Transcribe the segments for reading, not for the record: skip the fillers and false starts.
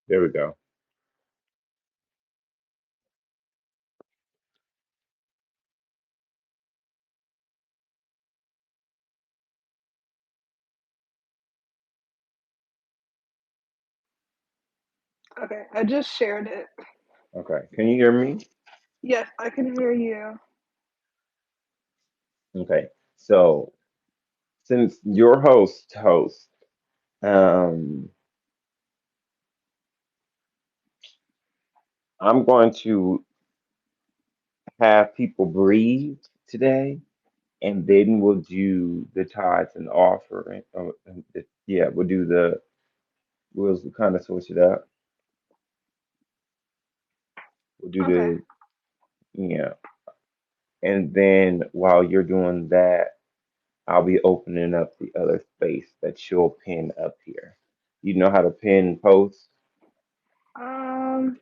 There we go. Okay, I just shared it. Okay. Can you hear me? Yes, I can hear you. Okay. So since your host, um, I'm going to have people breathe today, and then we'll do the tithes and offering. Yeah, we'll kind of switch it up. We'll do Okay, yeah, and then while you're doing that, I'll be opening up the other space that you'll pin up here. You know how to pin posts, um,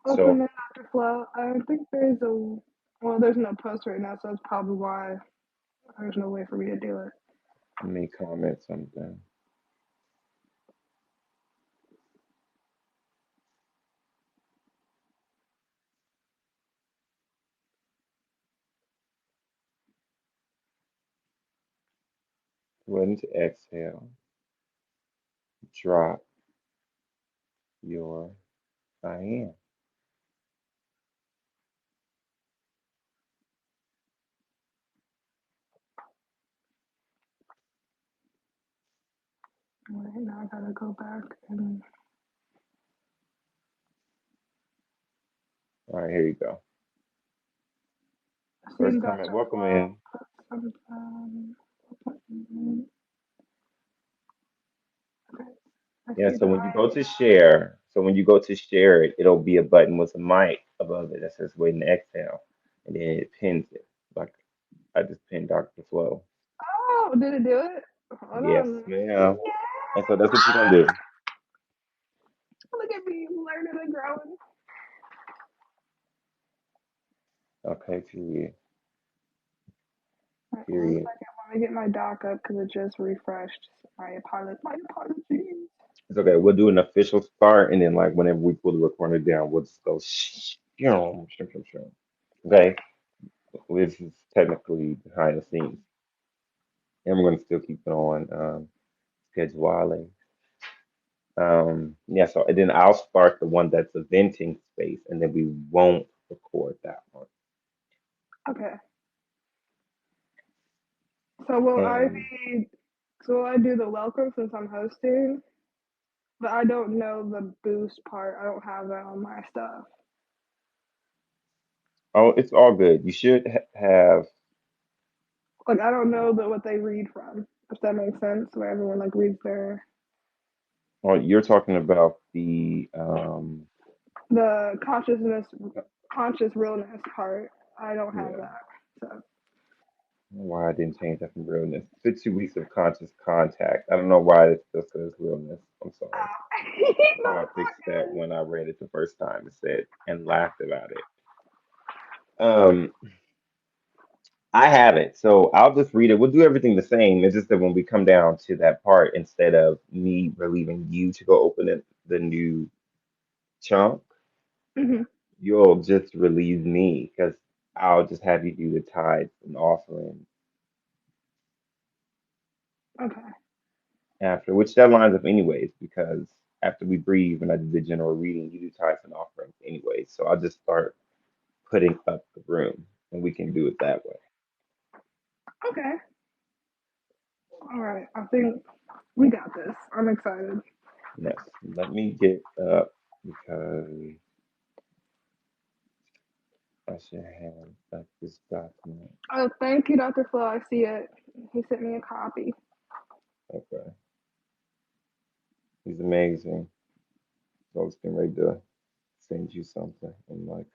open so it after flow. I think there's a well, there's no post right now, so that's probably why there's no way for me to do it. let me comment something. Go ahead to exhale. Drop your I am. Right now, I gotta go back and All right, here you go. seen First comment. Dr. Welcome Flo in. put some. Okay, I Yeah, see so the when you go to I. share, it, it'll be a button with a mic above it that says waiting to exhale. And then it pins it. Like I just pinned Dr. Flow. Oh, did it do it? Hold Yes, on. ma'am. Yeah, And so that's what you're gonna do. look at me learning and growing. Okay, period. Right, one Period. second, let me get my doc up because it just refreshed. My apologies. It's okay. We'll do an official start, and then like whenever we pull the recorder down, we'll just go Okay. This is technically behind the scenes, and we're gonna still keep it on schedule. Yeah. So and then I'll start the one that's a venting space, and then we won't record that one. Okay, so will I And be? So will I do the welcome since I'm hosting? But I don't know the boost part. I don't have that on my stuff. oh, it's all good. You should have. Like I don't know what they read from. If that makes sense, where everyone like reads their Well, you're talking about the conscious realness part. I don't have yeah. that. So Why I didn't change that from realness. 52 weeks of conscious contact. I don't know why it still says realness. I'm sorry. I no, thought I it's fixed that okay. when I read it the first time. It said and laughed about it. Um, I have it, so I'll just read it. We'll do everything the same. It's just that when we come down to that part, instead of me relieving you to go open the new chunk, Hmm. you'll just relieve me because I'll just have you do the tithes and offering Okay. after, which that lines up anyways, because after we breathe and I do the general reading, you do tithes and offerings anyway. So I'll just start putting up the room and we can do it that way. Okay. All right. I think we got this. I'm excited. Yes, let me get up because I should have this document. Oh, thank you, Dr. Flo. I see it. He sent me a copy. Okay, he's amazing. So I was getting ready to send you something. I'm like,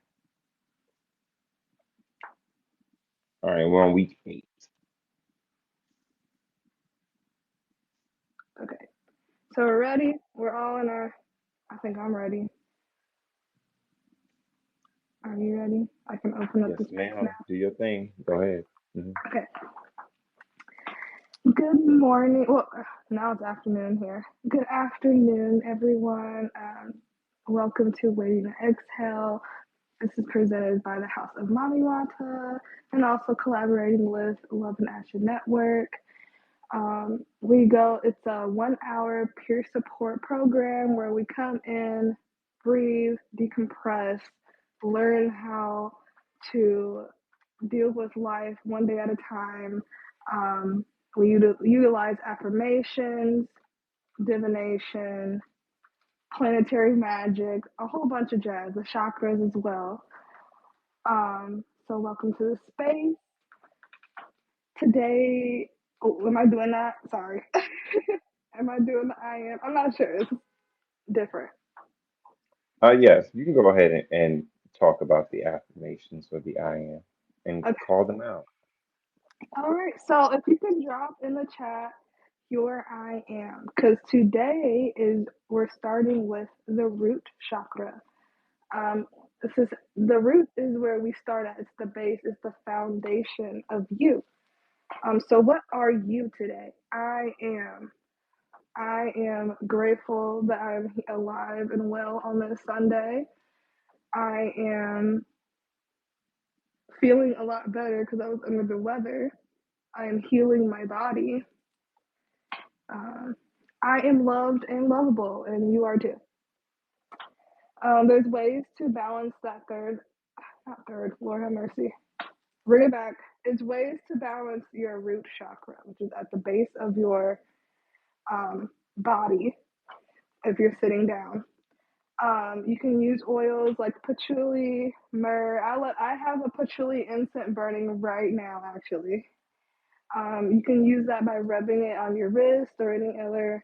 all right, we're on week 8. Okay. So we're ready. We're all in our. I think I'm ready. Are you ready? I can open up Yes, the space now. ma'am. Do your thing. Go ahead. Okay. Good morning. Well, now it's afternoon here. Good afternoon, everyone. Welcome to Waiting to Exhale. This is presented by the House of Mommy Wata and also collaborating with Love and Action Network. It's a 1 hour peer support program where we come in, breathe, decompress, learn how to deal with life one day at a time. Um, we utilize affirmations, divination, planetary magic, a whole bunch of jazz, the chakras as well. So welcome to the space. Today, oh, am I doing that? Sorry. Am I doing the I am? I'm not sure. It's different. Yes, you can go ahead and talk about the affirmations or the I am and Okay. call them out. All right. So if you can drop in the chat your I am, because today is we're starting with the root chakra. Um, this is the root is where we start at. It's the base. It's the foundation of you. So what are you today? I am. I am grateful that I'm alive and well on this Sunday. I am feeling a lot better because I was under the weather. I am healing my body. Um, I am loved and lovable, and you are too. There's ways to balance that not third, Lord have mercy. Bring it back. It's ways to balance your root chakra, which is at the base of your body if you're sitting down. You can use oils like patchouli, myrrh. I have a patchouli incense burning right now, actually. You can use that by rubbing it on your wrist or any other,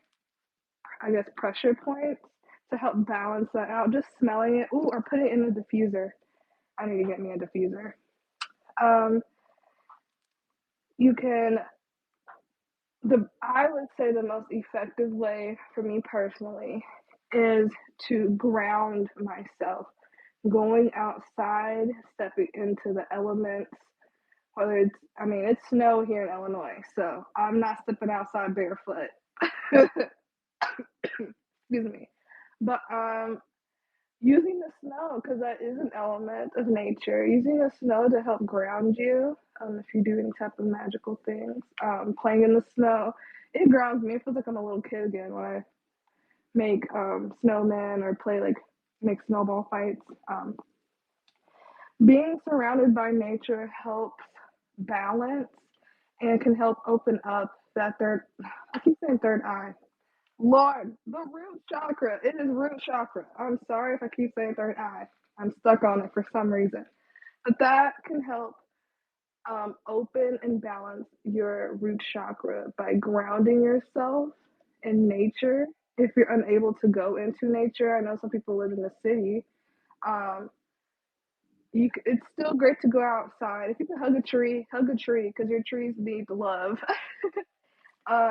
I guess, pressure points to help balance that out. Just smelling it, ooh, or put it in a diffuser. I need to get me a diffuser. Um, you can I would say the most effective way for me personally is to ground myself, going outside, stepping into the elements. Whether it's snow here in Illinois, so I'm not stepping outside barefoot. Excuse me. But using the snow, because that is an element of nature, using the snow to help ground you, if you do any type of magical things, playing in the snow, it grounds me. It feels like I'm a little kid again when I make snowmen or play like make snowball fights. Being surrounded by nature helps balance and can help open up that third, I keep saying third eye. Lord, the root chakra. It is root chakra. I'm sorry if I keep saying third eye. I'm stuck on it for some reason. But that can help open and balance your root chakra by grounding yourself in nature. If you're unable to go into nature, I know some people live in the city. Um, it's still great to go outside. If you can hug a tree because your trees need love.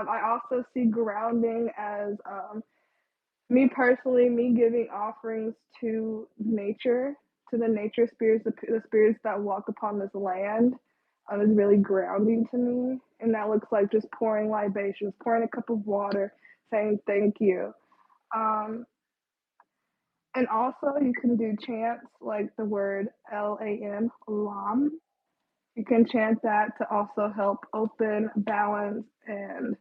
I also see grounding as me personally, me giving offerings to nature, to the nature spirits, the spirits that walk upon this land, is really grounding to me. And that looks like just pouring libations, pouring a cup of water, saying thank you. Um, and also, you can do chants like the word LAM, LAM. You can chant that to also help open, balance, and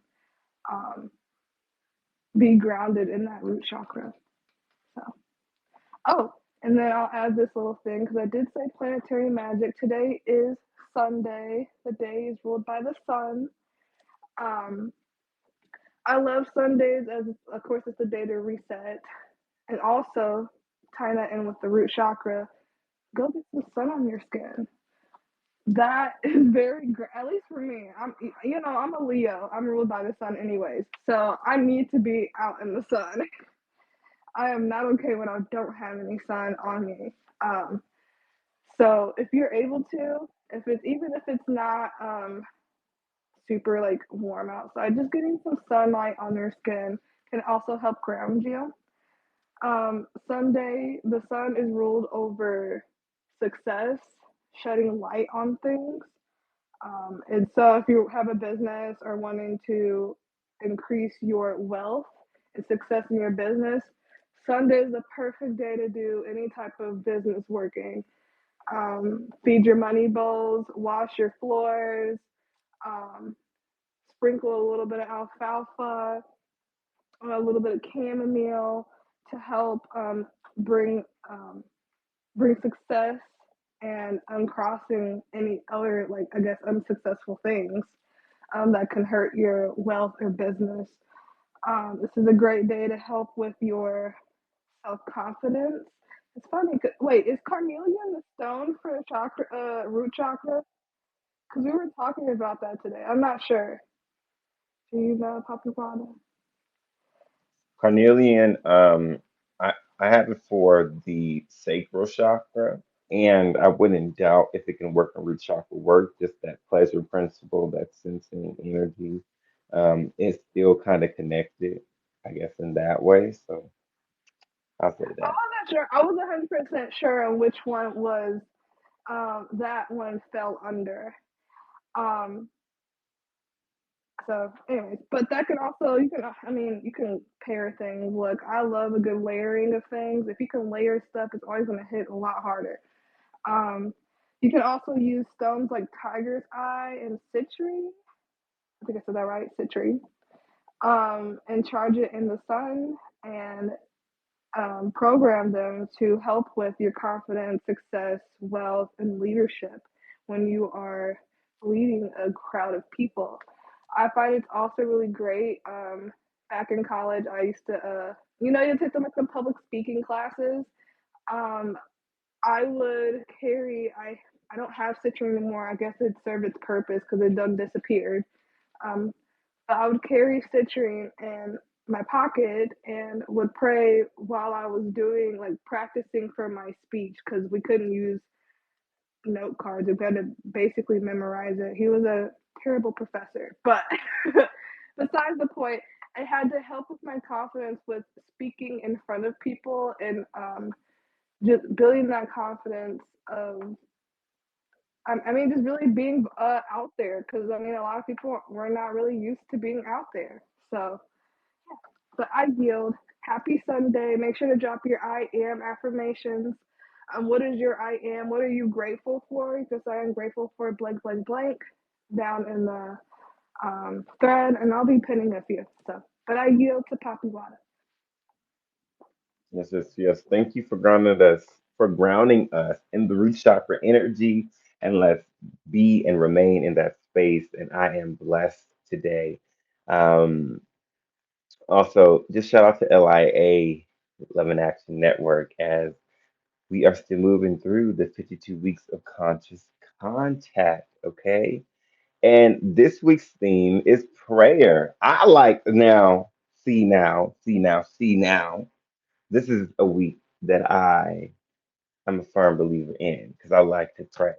um, be grounded in that root chakra. So. Oh, and then I'll add this little thing because I did say planetary magic. Today is Sunday. The day is ruled by the sun. Um, I love Sundays as, of course, it's the day to reset. And also, tying that in with the root chakra, go get some sun on your skin. That is very great, at least for me. I'm a Leo. I'm ruled by the sun, anyways. So I need to be out in the sun. I am not okay when I don't have any sun on me. Um, So if you're able to, if it's not super like warm outside, just getting some sunlight on your skin can also help ground you. Sunday, the sun is ruled over success, shedding light on things. And so, if you have a business or wanting to increase your wealth and success in your business, Sunday is the perfect day to do any type of business working. Feed your money bowls, wash your floors, um, sprinkle a little bit of alfalfa, a little bit of chamomile to help bring bring success and uncrossing any other, like, I guess, unsuccessful things that can hurt your wealth or business. This is a great day to help with your self confidence. It's funny. Wait, is carnelian the stone for chakra, root chakra? Because we were talking about that today. I'm not sure. Do you know, Papi? Carnelian, I have it for the sacral chakra, and I wouldn't doubt if it can work on root chakra work, just that pleasure principle, that sensing energy, is still kind of connected, I guess, in that way. So I'll say I that. wasn't sure. I was 100% sure on which one was that one fell under. Um, so, anyways, but that can also, you can, I mean, you can pair things. Look, I love a good layering of things. If you can layer stuff, it's always going to hit a lot harder. Um, you can also use stones like tiger's eye and citrine. I think I said that right, citrine. And charge it in the sun and program them to help with your confidence, success, wealth, and leadership when you are leading a crowd of people. I find it's also really great. Back in college, I used to, you take them like some public speaking classes. Um, I would carry. I don't have citrine anymore. I guess it served its purpose because it done disappeared. Um, but I would carry citrine in my pocket and would pray while I was doing, like, practicing for my speech because we couldn't use note cards. We had to basically memorize it. He was a terrible professor, but besides the point, I had to help with my confidence with speaking in front of people and just building that confidence of, I mean, just really being out there because I mean, a lot of people were not really used to being out there. So, but I yield. Happy Sunday. Make sure to drop your I am affirmations. What is your I am? What are you grateful for? Because I am grateful for blank, blank, blank down in the thread, and I'll be pinning a few. So, but I yield to Papi Wata. Yes, yes, yes. Thank you for grounding us in the root chakra energy, and let's be and remain in that space. And I am blessed today. Um, Also, just shout out to LIA, Love and Action Network, as we are still moving through the 52 weeks of conscious contact. Okay. And this week's theme is prayer. I like now, see now, see now, see now. This is a week that I'm a firm believer in because I like to pray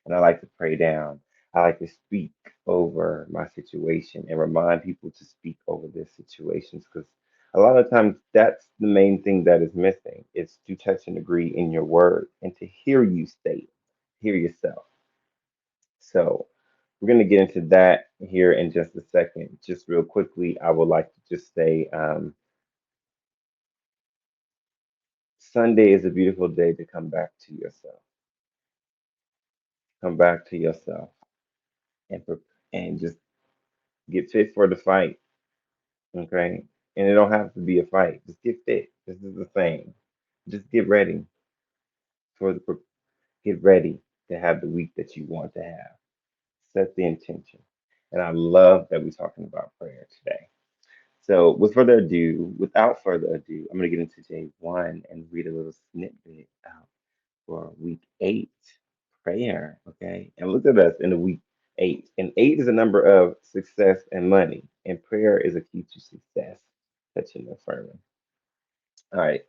and I like to pray down. I like to speak over my situation and remind people to speak over their situations because a lot of times that's the main thing that is missing. It's to touch and agree in your word and to hear you state, hear yourself. So we're going to get into that here in just a second. Just real quickly, I would like to just say Sunday is a beautiful day to come back to yourself. Come back to yourself and and just get fit for the fight. Okay, and it don't have to be a fight. Just get fit. This is the thing. Just get ready for the get ready to have the week that you want to have. Set the intention. And I love that we're talking about prayer today. So, without further ado, I'm going to get into day one and read a little snippet out for week eight prayer. Okay. And look at us in the week eight. And eight is a number of success and money. And prayer is a key to success. Touching the affirming. All right.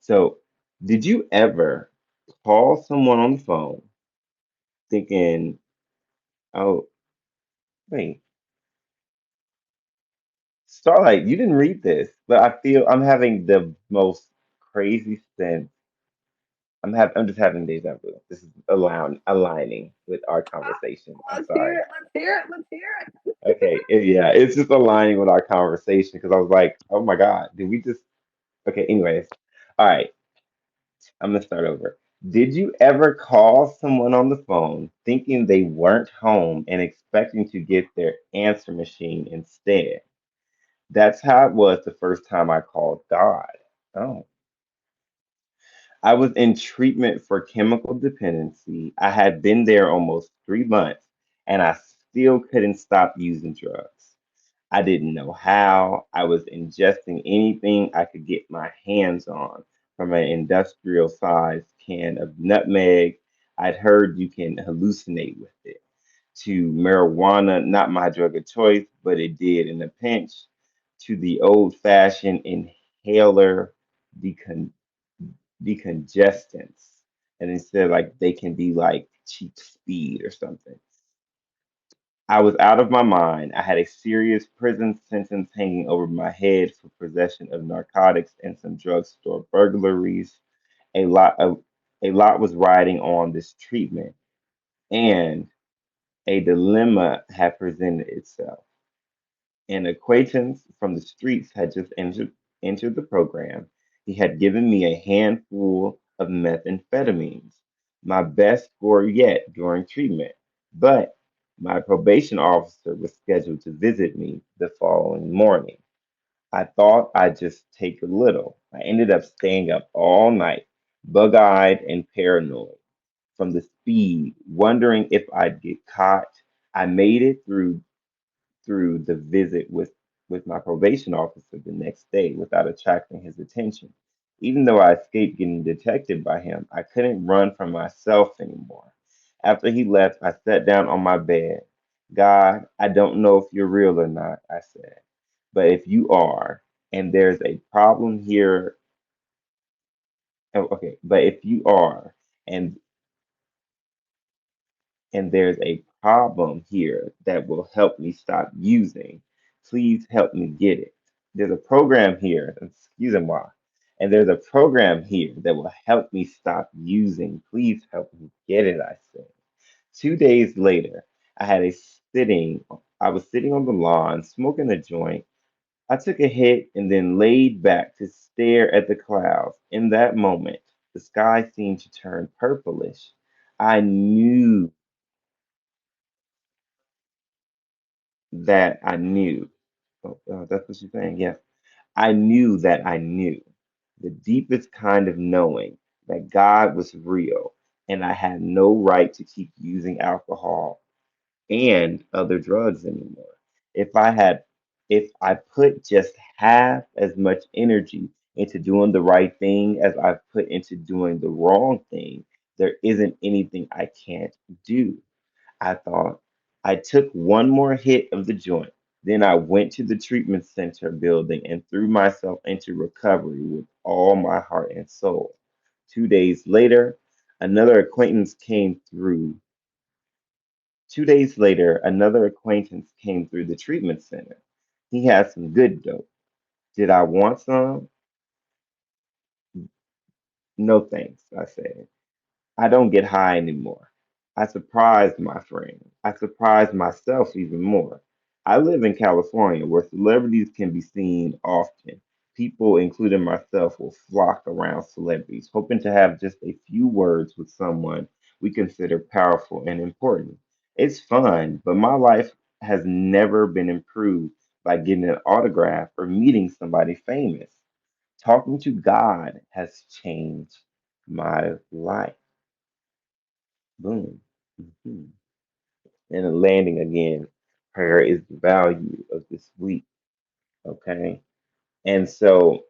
So, did you ever call someone on the phone thinking, oh, wait, Starlight, you didn't read this, but I feel I'm having the most crazy sense I'm just having deja vu. This is aligning with our conversation. I'm Let's hear sorry. it. Let's hear it. Let's hear it. Okay, yeah, it's just aligning with our conversation because I was like, oh my God, did we just? Okay, anyways, all right, I'm gonna start over. Did you ever call someone on the phone thinking they weren't home and expecting to get their answer machine instead? That's how it was the first time I called God. Oh, I was in treatment for chemical dependency. I had been there almost 3 months and I still couldn't stop using drugs. I didn't know how. I was ingesting anything I could get my hands on, from an industrial sized can of nutmeg. I'd heard you can hallucinate with it, to marijuana, not my drug of choice, but it did in a pinch, to the old fashioned inhaler decon- decongestants. And instead, like they can be like cheap speed or something. I was out of my mind. I had a serious prison sentence hanging over my head for possession of narcotics and some drugstore burglaries. A lot of a lot was riding on this treatment, and a dilemma had presented itself. An acquaintance from the streets had just entered the program. He had given me a handful of methamphetamines, my best score yet during treatment. But my probation officer was scheduled to visit me the following morning. I thought I'd just take a little. I ended up staying up all night, bug eyed and paranoid from the speed, wondering if I'd get caught. I made it through the visit with my probation officer the next day without attracting his attention. Even though I escaped getting detected by him, I couldn't run from myself anymore. After he left, I sat down on my bed. God, I don't know if you're real or not, I said. But if you are, and there's a problem here, oh, okay, but if you are, and and there's a problem here that will help me stop using. Please help me get it. There's a program here, excuse me, and there's a program here that will help me stop using. Please help me get it, I said. 2 days later, I had a sitting, I was sitting on the lawn smoking a joint. I took a hit and then laid back to stare at the clouds. In that moment, the sky seemed to turn purplish. I knew that I knew. Oh, that's what she's saying. Yes. I knew that I knew. The deepest kind of knowing that God was real and I had no right to keep using alcohol and other drugs anymore. If I had, if I put just half as much energy into doing the right thing as I've put into doing the wrong thing, there isn't anything I can't do. I thought. I took one more hit of the joint. Then I went to the treatment center building and threw myself into recovery with all my heart and soul. 2 days later, another acquaintance came through. 2 days later, another acquaintance came through the treatment center. He had some good dope. Did I want some? No thanks, I said. I don't get high anymore. I surprised my friend. I surprised myself even more. I live in California where celebrities can be seen often. People, including myself, will flock around celebrities, hoping to have just a few words with someone we consider powerful and important. It's fun, but my life has never been improved by getting an autograph or meeting somebody famous. Talking to God has changed my life. Boom. Mhm. And a landing again. Prayer is the value of this week. Okay. And so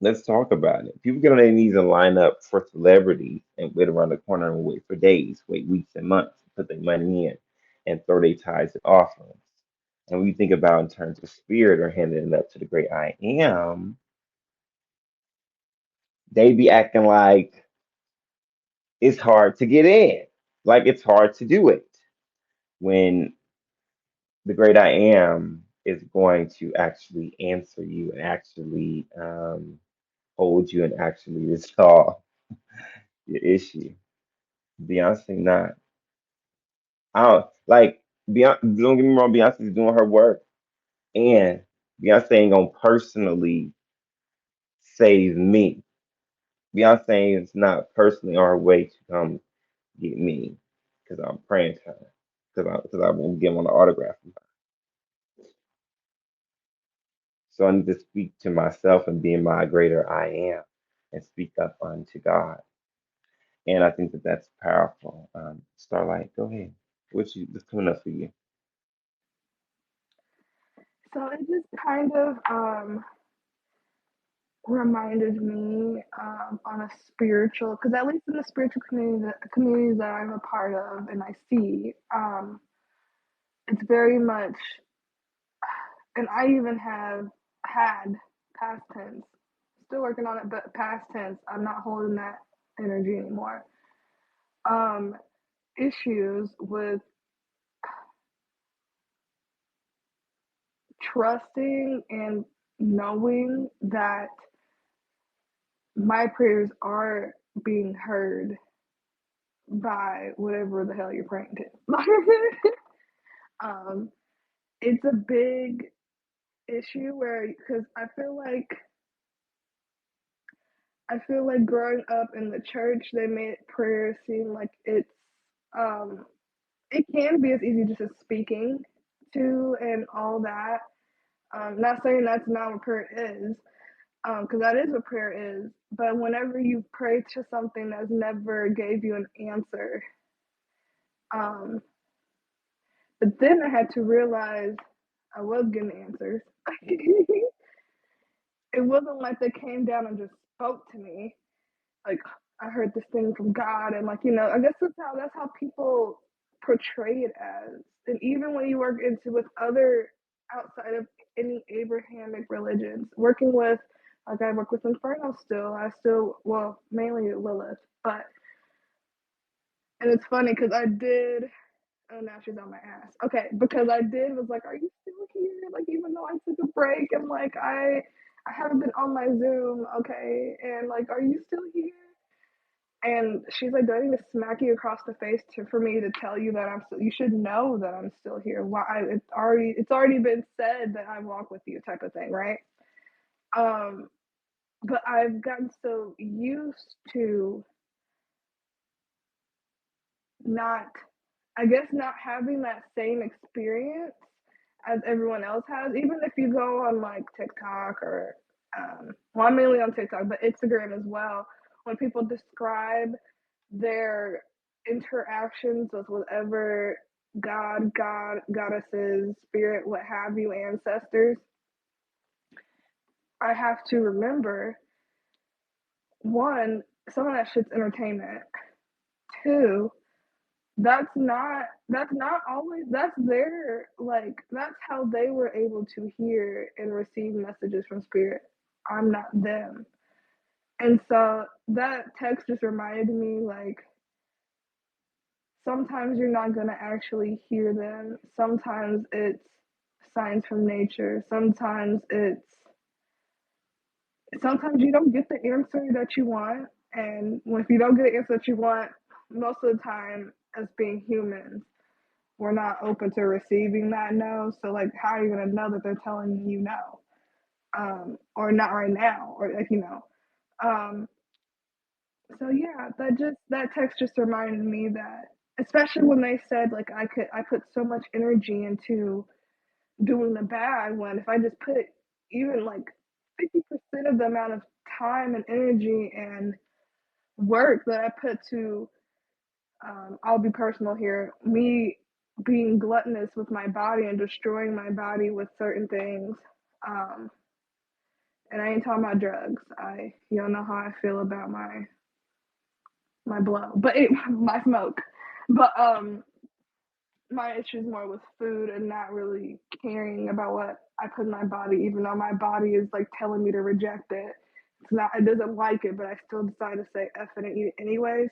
let's talk about it. People get on their knees and line up for celebrities and wait around the corner and wait for days, wait weeks and months, put their money in and throw their tithes and offerings. And when you think about in terms of spirit or handing it up to the great I am, they be acting like it's hard to get in. Like it's hard to do it when the great I am is going to actually answer you and actually hold you and actually resolve. your issue. Beyonce not. I don't like Beyonce. Don't get me wrong. Beyonce's doing her work, and Beyonce ain't gonna personally save me. Beyonce is not personally on her way to come get me because I'm praying to her because I won't get on the autograph. So I need to speak to myself and be my greater I am and speak up unto God. And I think that that's powerful. Starlight, go ahead. What's coming up for you? So it just kind of reminded me on a spiritual, because at least in the spiritual communities that I'm a part of and I see, it's very much, and I even have had past tense, still working on it, but past tense, I'm not holding that energy anymore. Um, Issues with trusting and knowing that my prayers are being heard by whatever the hell you're praying to. um, it's a big issue where, because I feel like growing up in the church, they made prayer seem like um, it can be as easy just as speaking to and all that. Not saying that's not what prayer is, because that is what prayer is. But whenever you pray to something that's never gave you an answer, um, but then I had to realize I was getting answers. It wasn't like they came down and just spoke to me. Like, I heard this thing from God, and like, I guess that's how people portray it as. And even when you work into with other outside of any Abrahamic religions, working with, like, I work with Inferno still. I still, well, mainly Lilith, but, and it's funny because I did. Oh, now she's on my ass. Okay, because I did was like, are you still here? Like, even though I took a break and like I haven't been on my Zoom. Okay, and like, are you still here? And she's like, do I need to smack you across the face for me to tell you that I'm still? You should know that I'm still here. Why? It's already been said that I walk with you, type of thing, right? Um, but I've gotten so used to not, I guess, not having that same experience as everyone else has. Even if you go on like TikTok or, well, I'm mainly on TikTok, but Instagram as well. When people describe their interactions with whatever goddesses, spirit, what have you, ancestors, I have to remember, one, some of that shit's entertainment. Two, that's not always, that's their, like, that's how they were able to hear and receive messages from spirit. I'm not them. And so that text just reminded me, like, sometimes you're not going to actually hear them. Sometimes it's signs from nature. Sometimes you don't get the answer that you want. And if you don't get the answer that you want, most of the time, as being humans, we're not open to receiving that no. So, like, how are you going to know that they're telling you no? Or not right now, or like, Um, so yeah, that text just reminded me that, especially when they said like I put so much energy into doing the bad, when if I just put even like 50% of the amount of time and energy and work that I put to, I'll be personal here, me being gluttonous with my body and destroying my body with certain things, um, and I ain't talking about drugs. You don't know how I feel about my blow, but my smoke. But my issue is more with food and not really caring about what I put in my body, even though my body is like telling me to reject it. It doesn't like it, but I still decide to say F it and eat it anyways.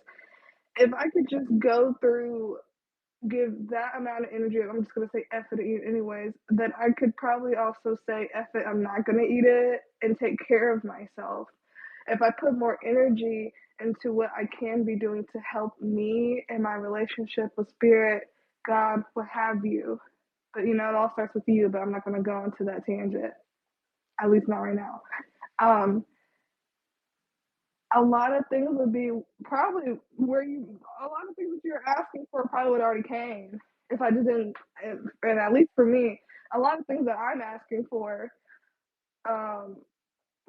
If I could just go through, give that amount of energy, I'm just gonna say F it and eat it anyways, then I could probably also say F it, I'm not gonna eat it, and take care of myself. if I put more energy into what I can be doing to help me and my relationship with spirit, God, what have you. But it all starts with you, but I'm not going to go into that tangent, at least not right now. Um, a lot of things would be probably a lot of things that you're asking for probably would already came if I just didn't, and at least for me, a lot of things that I'm asking for um,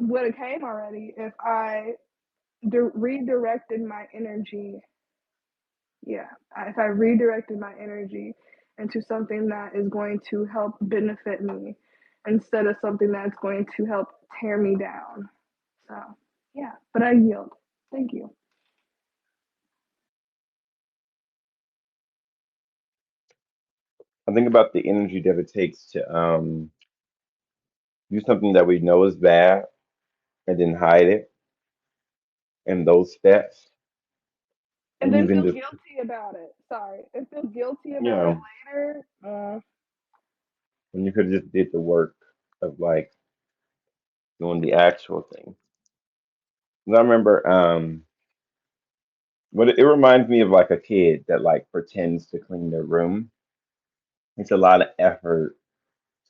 would have came already if I redirected my energy. Yeah, if I redirected my energy into something that is going to help benefit me instead of something that's going to help tear me down. So, yeah, but I yield. Thank you. I think about the energy that it takes to do something that we know is bad and then hide it and those steps And and then even feel just guilty about it. Sorry. And feel guilty you about it know later. when you could have just did the work of like doing the actual thing. 'Cause I remember but it reminds me of like a kid that like pretends to clean their room. It's a lot of effort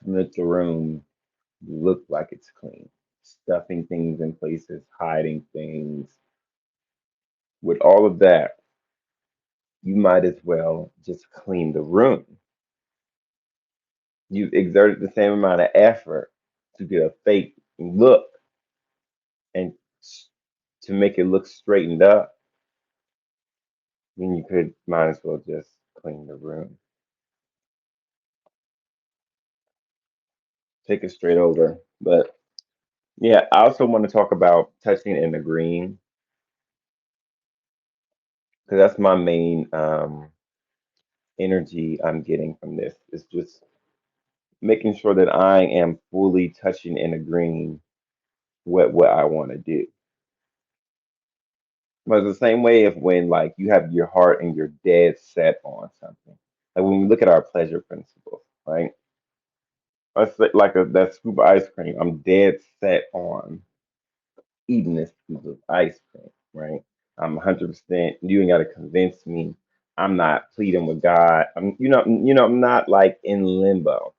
to make the room look like it's clean, stuffing things in places, hiding things. With all of that, you might as well just clean the room. You've exerted the same amount of effort to get a fake look and to make it look straightened up, then you could might as well just clean the room. Take it straight over. But yeah, I also want to talk about touching and agreeing because that's my main energy I'm getting from this. It's just making sure that I am fully touching and agreeing with what I want to do. But it's the same way of when like you have your heart and you're dead set on something. Like when we look at our pleasure principles, right? Let's say like that scoop of ice cream. I'm dead set on eating this scoop of ice cream, right? I'm 100%. You ain't got to convince me. I'm not pleading with God. I'm not like in limbo.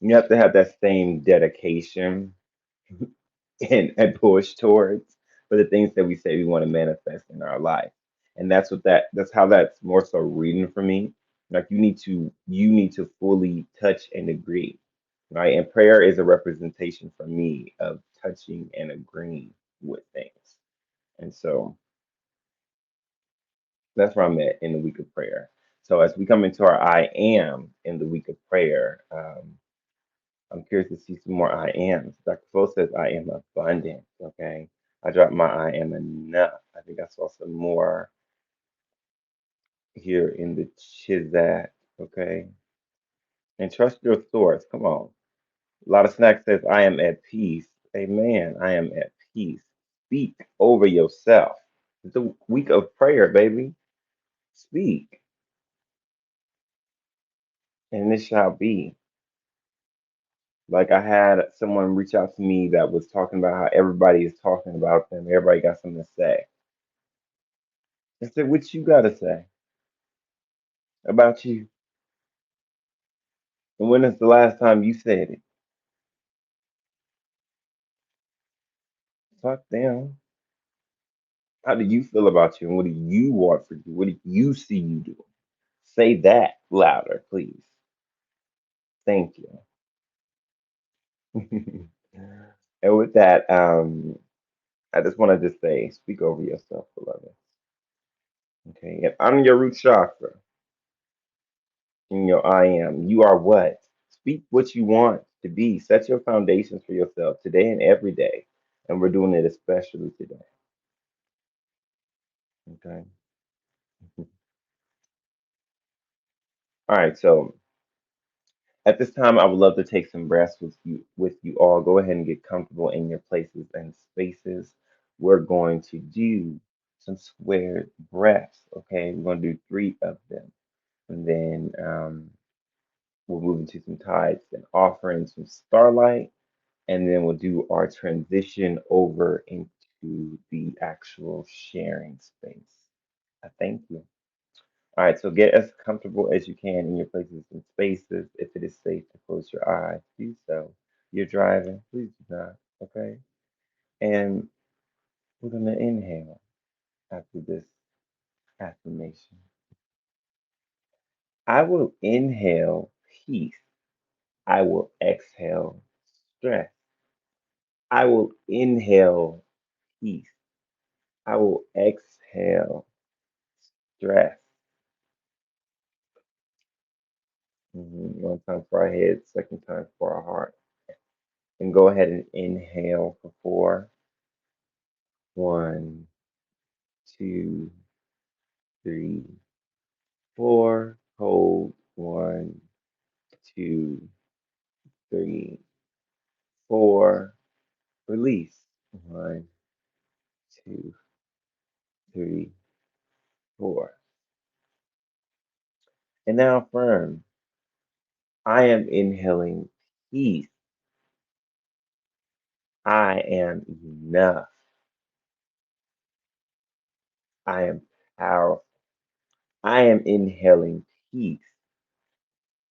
You have to have that same dedication and push towards for the things that we say we want to manifest in our life. And that's how that's more so reading for me. Like you need to fully touch and agree. Right. And prayer is a representation for me of touching and agreeing with things. And so that's where I'm at in the week of prayer. So as we come into our I am in the week of prayer, I'm curious to see some more I ams. Dr. Flo says I am abundant. Okay. I dropped my I am enough. I think I saw some more here in the Chizat. Okay. And trust your source. Come on. A lot of snacks says I am at peace. Amen. I am at peace. Speak over yourself. It's a week of prayer, baby. Speak, and it shall be. Like I had someone reach out to me that was talking about how everybody is talking about them. Everybody got something to say. I said, what you gotta say about you? And when is the last time you said it? Fuck them. How do you feel about you? And what do you want for you? What do you see you doing? Say that louder, please. Thank you. And with that, I just want to just say, speak over yourself, beloved. Okay. And I'm your root chakra in your I am. You are what? Speak what you want to be. Set your foundations for yourself today and every day. And we're doing it especially today. Okay. All right. So at this time, I would love to take some breaths with you all. Go ahead and get comfortable in your places and spaces. We're going to do some squared breaths. Okay. We're going to do three of them. And then we'll move into some tides and offering some starlight. and then we'll do our transition over into the actual sharing space. I thank you. All right, so get as comfortable as you can in your places and spaces. If it is safe to close your eyes, do so. You're driving, please do not, okay? And we're going to inhale after this affirmation. I will inhale peace. I will exhale stress. I will inhale peace. I will exhale stress. One time for our head, second time for our heart. And go ahead and inhale for four. One, two, three, four. Hold. One, two, three, four. Release. One, two, three, four. And now affirm. I am inhaling peace. I am enough. I am powerful. I am inhaling peace.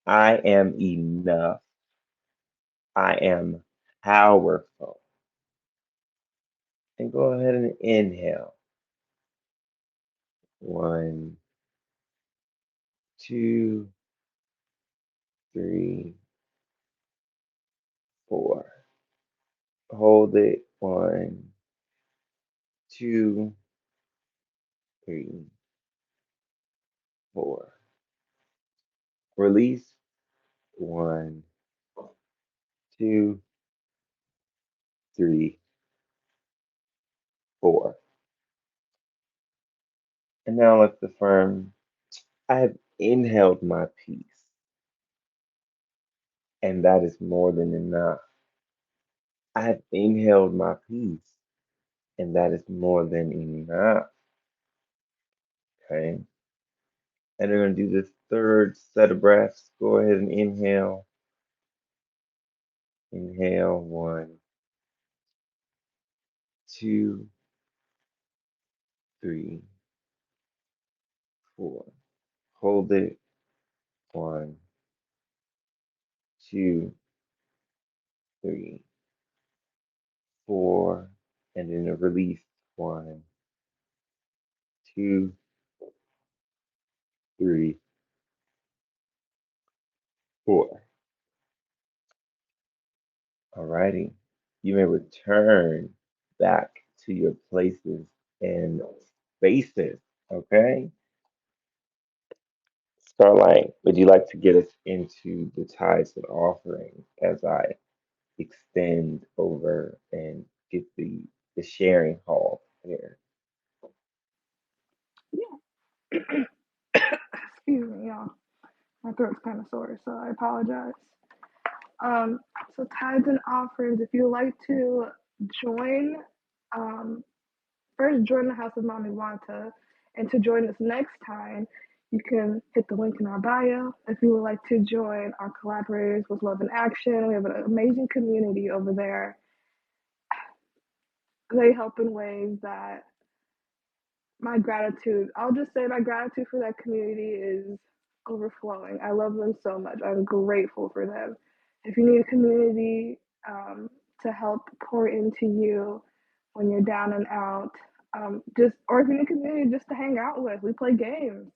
I am enough. I am powerful. And go ahead and inhale. One, two, three, four. Hold it. One, two, three, four. Release. One, two, three, four. And now let's affirm I have inhaled my peace, and that is more than enough. I have inhaled my peace, and that is more than enough. Okay. And we're going to do this third set of breaths. Go ahead and inhale. Inhale. One, two, three, four. Hold it. One, two, three, four. And then a release. One, two, three, four. Alrighty. You may return back to your places and spaces. Okay. Starlight, would you like to get us into the tithes and offerings as I extend over and get the sharing hall here? Yeah. Excuse me, y'all. My throat's kind of sore, so I apologize. Um, so tithes and offerings. If you like to join, um, first join the House of Mommy Wanta, and to join us next time, you can hit the link in our bio. If you would like to join our collaborators with Love and Action, we have an amazing community over there. They help in ways that my gratitude, I'll just say my gratitude for that community is overflowing. I love them so much. I'm grateful for them. If you need a community to help pour into you when you're down and out, just or if you need a community just to hang out with, we play games.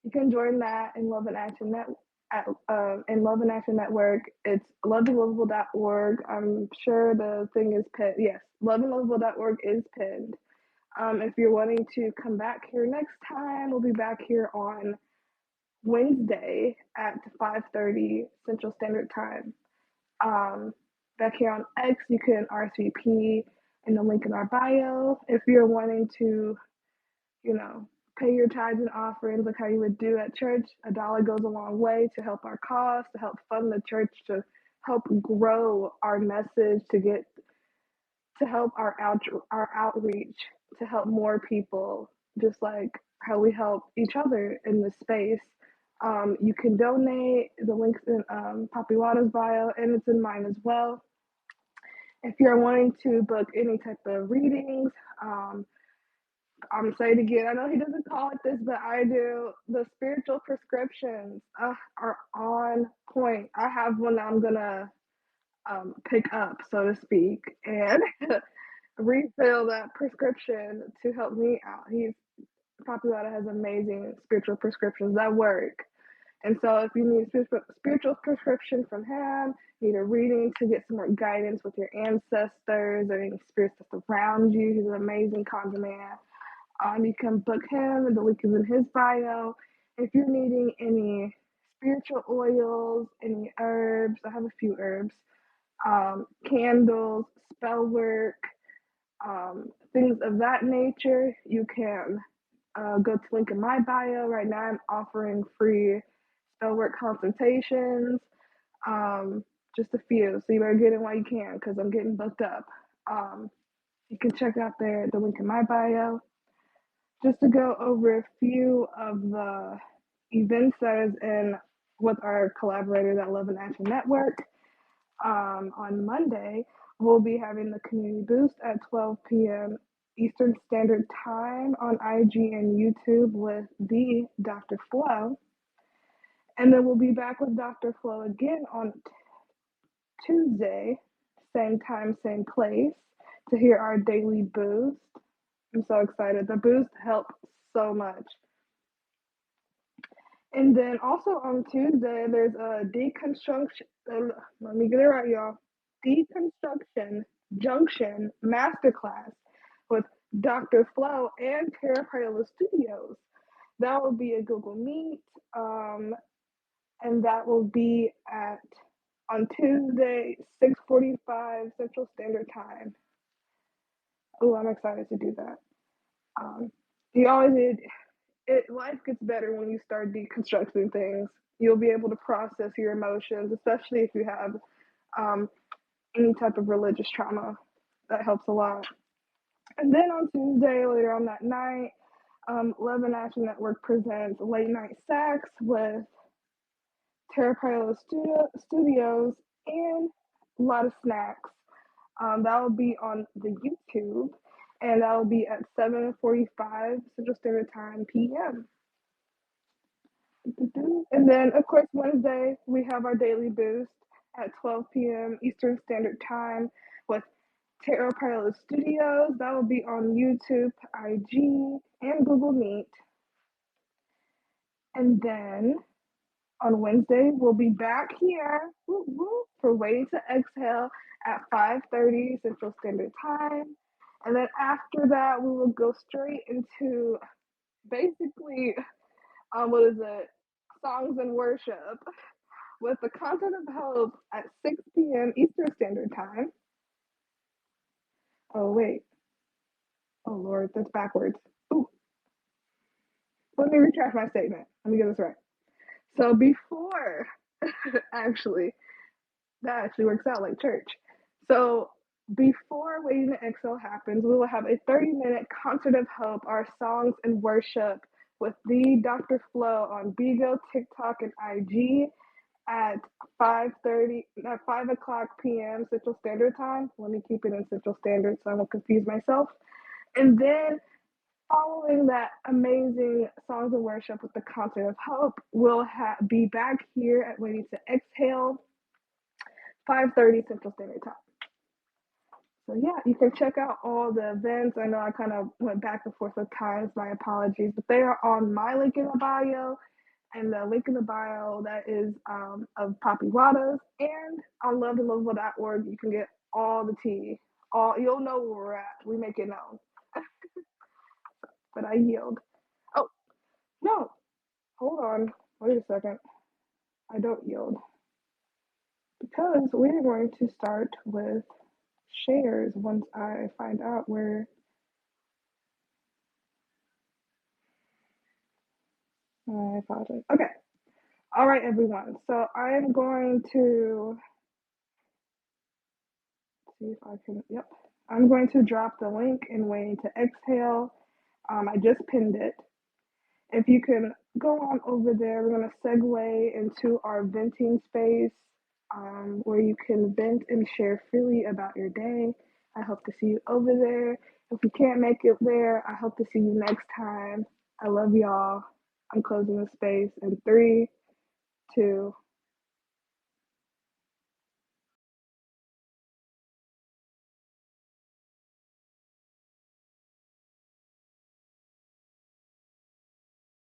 You can join that in Love and Action Net at in Love and Action Network. It's loveandlovable.org. I'm sure the thing is pinned. Yes, loveandlovable.org is pinned. If you're wanting to come back here next time, we'll be back here on Wednesday at 5:30 Central Standard Time. Um, Back here on X, you can RSVP in the link in our bio. If you're wanting to, you know, pay your tithes and offerings like how you would do at church, $1 goes a long way to help our cause, to help fund the church, to help grow our message, to help our outreach, to help more people, just like how we help each other in this space. You can donate. The link's in Papi Wata's bio, and it's in mine as well. If you're wanting to book any type of readings, um, I'm saying it again. I know he doesn't call it this, but I do. The spiritual prescriptions are on point. I have one that I'm gonna pick up, so to speak, and refill that prescription to help me out. Papi Wata has amazing spiritual prescriptions that work. And so, if you need a spiritual prescription from him, need a reading to get some more guidance with your ancestors or any spirits that's around you, he's an amazing conjure man. You can book him, the link is in his bio. If you're needing any spiritual oils, any herbs, I have a few herbs, candles, spell work, things of that nature, you can go to link in my bio. Right now, I'm offering free spell work consultations, um, just a few. So you better get in while you can because I'm getting booked up. Um, you can check out the link in my bio just to go over a few of the events that is in with our collaborators at Love and Action Network. On Monday, we'll be having the community boost at 12 p.m. Eastern Standard Time on IG and YouTube with the Dr. Flo. And then we'll be back with Dr. Flo again on Tuesday, same time, same place, to hear our daily boost. I'm so excited. The boost helped so much. And then also on Tuesday, there's a deconstruction. Let me get it right, y'all. Deconstruction Junction Masterclass with Dr. Flo and Terra Paola Studios. That will be a Google Meet, and that will be at on Tuesday, 6:45 Central Standard Time. Oh, I'm excited to do that. You always need life gets better when you start deconstructing things. You'll be able to process your emotions, especially if you have um, any type of religious trauma. That helps a lot. And then on Tuesday, later on that night, Love and Action Network presents Late Night Sax with Terra Paola Studios and a lot of snacks. That will be on the YouTube, and that will be at 7:45 Central Standard Time p.m. And then, of course, Wednesday, we have our daily boost at 12 p.m. Eastern Standard Time with Tarot Pilot Studios. That will be on YouTube, IG, and Google Meet. And then on Wednesday, we'll be back here for Waiting to Exhale at 5:30 Central Standard Time. And then after that, we will go straight into basically, what is it? Songs and worship with the Content of Hope at 6 p.m. Eastern Standard Time. Oh, wait. Oh, Lord, that's backwards. Ooh, let me retract my statement. Let me get this right. So before, actually, that actually works out like church. So before Waiting to Exhale happens, we will have a 30-minute Concert of Hope, our songs and worship with the Dr. Flo on Bigo, TikTok, and IG at 5:30 at 5 o'clock p.m. Central Standard Time. Let me keep it in Central Standard so I won't confuse myself. And then following that amazing songs of worship with the Concert of Hope, we'll be back here at Waiting to Exhale, 5:30 Central Standard Time. So yeah, you can check out all the events. I know I kind of went back and forth with times. My apologies, but they are on my link in the bio and the link in the bio that is of Papi Wata's and on loveandlovable.org. You can get all the tea. All you'll know where we're at. We make it known. But I yield. Oh no, hold on. Wait a second. I don't yield because we're going to start with shares once I find out where. I apologize. Okay. All right, everyone. So I am going to see if I can. Yep. I'm going to drop the link in Waiting to Exhale. I just pinned it. If you can go on over there, we're going to segue into our venting space where you can vent and share freely about your day. I hope to see you over there. If you can't make it there, I hope to see you next time. I love y'all. I'm closing the space in three, two,